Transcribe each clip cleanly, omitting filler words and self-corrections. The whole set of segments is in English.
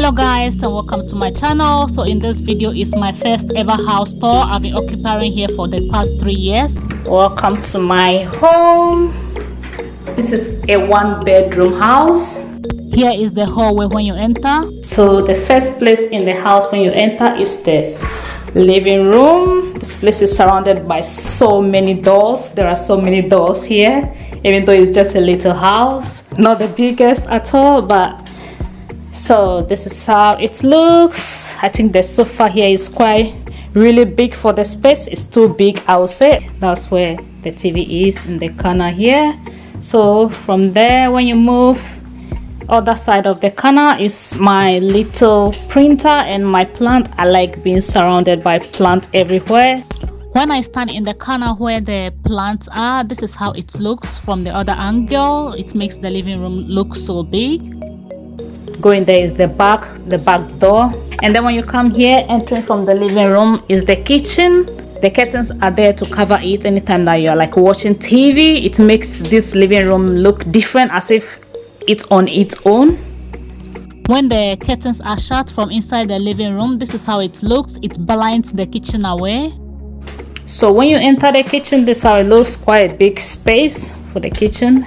Hello guys, and welcome to my channel. So in this video is my first ever house tour. I've been occupying here for the past 3 years. Welcome to my home. This is a 1-bedroom house. Here is the hallway when you enter. So the first place in the house when you enter is the living room. This place is surrounded by so many doors. There are so many doors here, even though it's just a little house, not the biggest at all, but so this is how it looks. I think the sofa here is quite really big for the space. It's too big, I would say. That's where the TV is, in the corner here. So from there, when you move, other side of the corner is my little printer and my plant. I like being surrounded by plants everywhere. When I stand in the corner where the plants are, this is how it looks from the other angle. It makes the living room look so big. Going there is the back door, and then when you come here, entering from the living room is the kitchen. The curtains are there to cover it anytime that you're like watching TV. It makes this living room look different, as if it's on its own. When the curtains are shut from inside the living room, this is how it looks. It blinds the kitchen away. So when you enter the kitchen, this is how it looks. Quite a big space for the kitchen.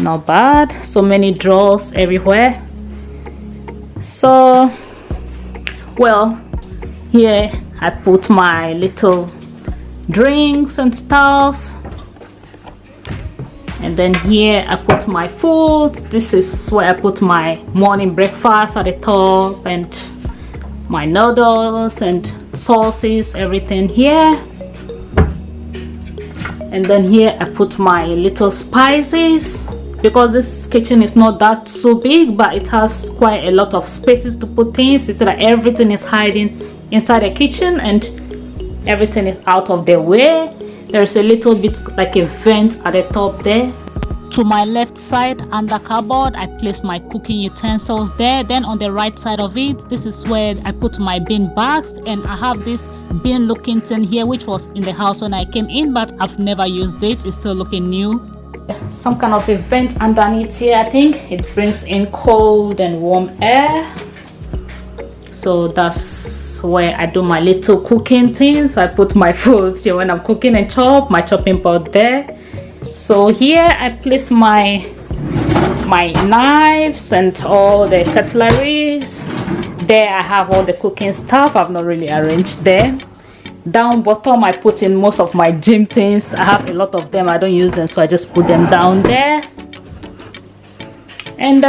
Not bad. So many drawers everywhere. So well, here I put my little drinks and stuff, and then here I put my food. This is where I put my morning breakfast at the top, and my noodles and sauces, everything here. And then here I put my little spices, because this kitchen is not that so big, but it has quite a lot of spaces to put things. It's like everything is hiding inside the kitchen and everything is out of the way. There's a little bit like a vent at the top there. To my left side, under cupboard, I place my cooking utensils there. Then on the right side of it, this is where I put my bin bags, and I have this bin looking thing here which was in the house when I came in, but I've never used it. It's still looking new. Some kind of a vent underneath here. I think it brings in cold and warm air. So that's where I do my little cooking things. I put my food here when I'm cooking and chop my chopping board there. So here I place my knives and all the cutleries. There I have all the cooking stuff. I've not really arranged there. Down bottom I put in most of my gym things. I have a lot of them. I don't use them, so I just put them down there. And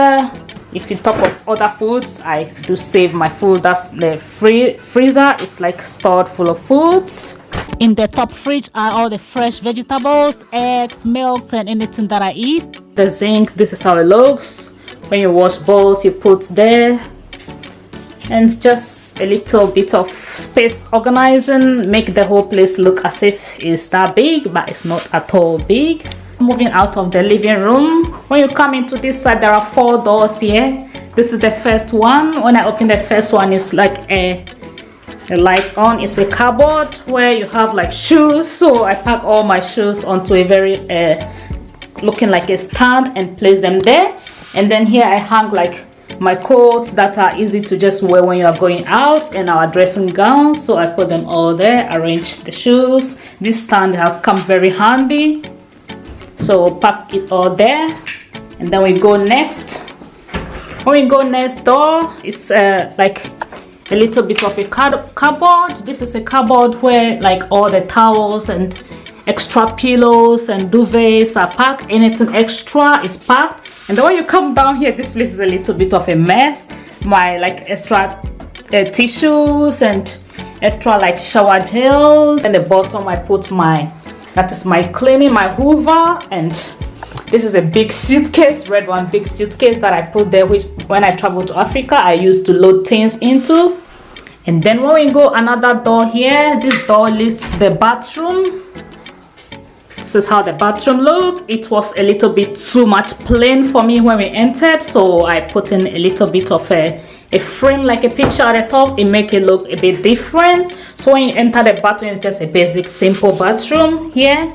if you top of other foods, I do save my food. That's the freezer. It's like stored full of foods. In the top fridge are all the fresh vegetables, eggs, milks, and anything that I eat. The sink, this is how it looks. When you wash bowls, you put there. And just a little bit of space organizing, make the whole place look as if it's that big, but it's not at all big. Moving out of the living room, when you come into this side, there are 4 doors here. This is the first one. When I open the first one, it's like a light on. It's a cupboard where you have like shoes, so I pack all my shoes onto a very looking like a stand and place them there. And then here I hang like my coats that are easy to just wear when you are going out, and our dressing gowns, so I put them all there. Arrange the shoes. This stand has come very handy, so pack it all there. And then we go next. When we go next door, it's like a little bit of a cupboard. This is a cupboard where like all the towels and extra pillows and duvets are packed. Anything extra is packed. And then when you come down here, this place is a little bit of a mess. My like extra tissues and extra like shower gels. And the bottom I put that is my cleaning, my hoover. And this is a big suitcase, red one, big suitcase that I put there, which when I travel to Africa I used to load things into. And then when we go another door here, this door leads to the bathroom. This is how the bathroom looked. It was a little bit too much plain for me when we entered, so I put in a little bit of a frame, like a picture at the top. It make it look a bit different. So when you enter the bathroom, it's just a basic simple bathroom. Here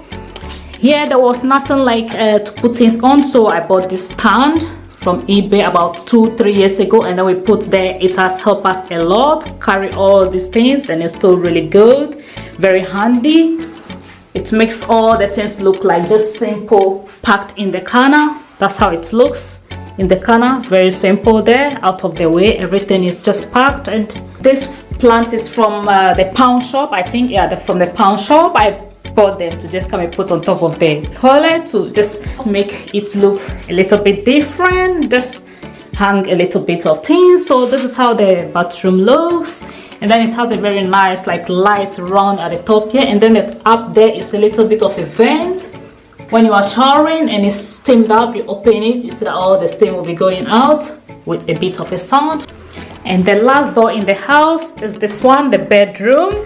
there was nothing like to put things on, so I bought this stand from eBay about 2-3 years ago, and then we put there. It has helped us a lot carry all these things, and it's still really good, very handy. It makes all the things look like just simple packed in the corner. That's how it looks in the corner, very simple there, out of the way. Everything is just packed. And this plant is from the pound shop, I think. Yeah, from the pound shop. I bought them to just come and put on top of the toilet to just make it look a little bit different, just hang a little bit of things. So this is how the bathroom looks. And then it has a very nice like light round at the top here, and then up there is a little bit of a vent. When you are showering and it's steamed up, you open it, you see that all the steam will be going out with a bit of a sound. And the last door in the house is this one, the bedroom.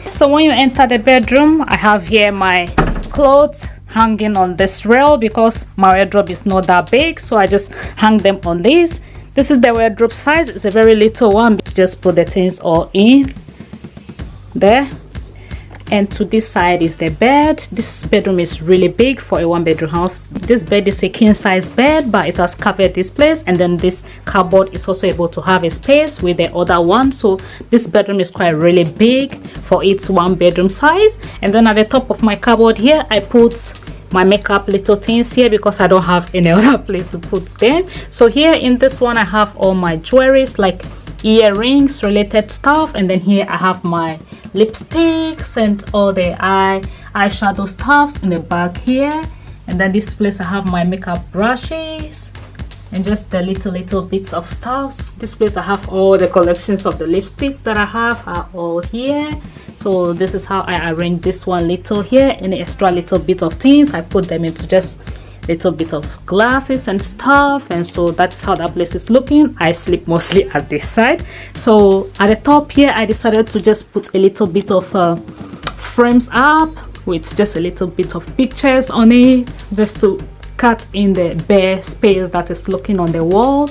So when you enter the bedroom, I have here my clothes hanging on this rail because my wardrobe is not that big, so I just hang them on this. This is the wardrobe size. It's a very little one. Just put the things all in there. And to this side is the bed. This bedroom is really big for a one-bedroom house. This bed is a king-size bed, but it has covered this place, and then this cupboard is also able to have a space with the other one. So this bedroom is quite really big for its one-bedroom size. And then at the top of my cupboard here, I put my makeup little things here because I don't have any other place to put them. So here in this one, I have all my jewelries like earrings related stuff, and then here I have my lipsticks and all the eyeshadow stuffs in the back here. And then this place I have my makeup brushes and just the little bits of stuffs. This place I have all the collections of the lipsticks that I have are all here. So this is how I arrange this one little here. Any extra little bit of things, I put them into just little bit of glasses and stuff. And so that's how that place is looking. I sleep mostly at this side. So at the top here, I decided to just put a little bit of frames up with just a little bit of pictures on it, just to cut in the bare space that is looking on the wall.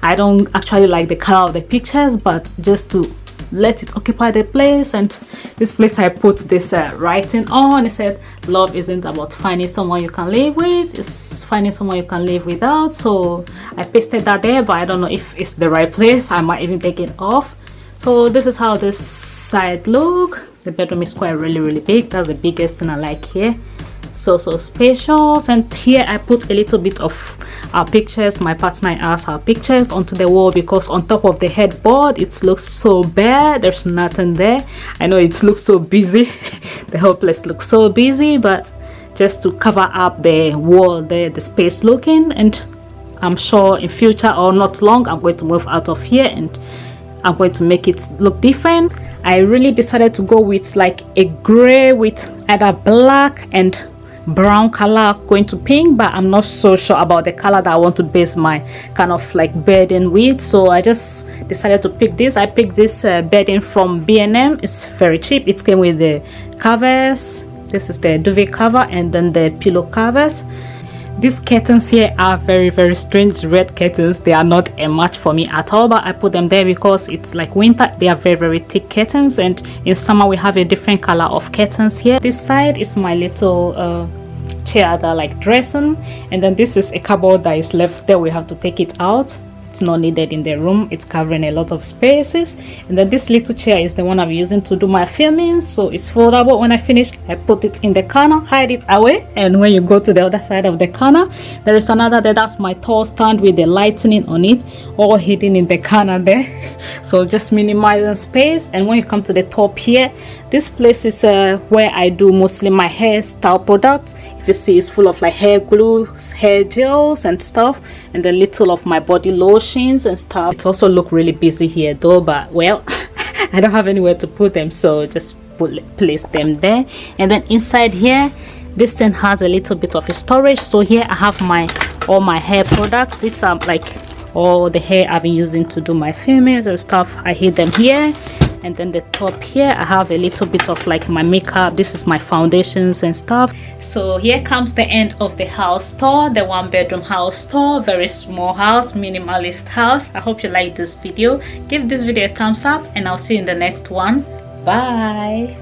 I don't actually like the color of the pictures, but just to let it occupy the place. And this place I put this writing on. It said, love isn't about finding someone you can live with, it's finding someone you can live without. So I pasted that there, but I don't know if it's the right place. I might even take it off. So this is how this side look. The bedroom is quite really big. That's the biggest thing I like here. So spacious. And here I put a little bit of our pictures. My partner and us, our pictures onto the wall, because on top of the headboard it looks so bare. There's nothing there. I know it looks so busy. The whole place looks so busy, but just to cover up the wall there, the space looking. And I'm sure in future or not long, I'm going to move out of here and I'm going to make it look different. I really decided to go with like a gray with either black and brown color going to pink, but I'm not so sure about the color that I want to base my kind of like bedding with. So I just decided to pick this. I picked this bedding from B&M. It's very cheap. It came with the covers. This is the duvet cover and then the pillow covers. These curtains here are very strange red curtains. They are not a match for me at all, but I put them there because it's like winter. They are very thick curtains, and in summer we have a different color of curtains here. This side is my little chair that I like dressing, and then this is a cupboard that is left there. We have to take it out. It's not needed in the room. It's covering a lot of spaces. And then this little chair is the one I'm using to do my filming, so it's foldable. When I finish, I put it in the corner, hide it away, and when you go to the other side of the corner, there is another there. That's my tall stand with the lightning on it, all hidden in the corner there. So just minimizing space. And when you come to the top here, this place is where I do mostly my hairstyle products. If you see, it's full of like hair glue, hair gels and stuff, and then little of my body lotions and stuff. It also look really busy here though, but well, I don't have anywhere to put them, so just place them there. And then inside here, this thing has a little bit of a storage. So here I have all my hair products. These are like all the hair I've been using to do my filmings and stuff. I hid them here. And then the top here, I have a little bit of like my makeup. This is my foundations and stuff. So here comes the end of the house tour, the one-bedroom house tour. Very small house, minimalist house. I hope you like this video. Give this video a thumbs up, and I'll see you in the next one. Bye.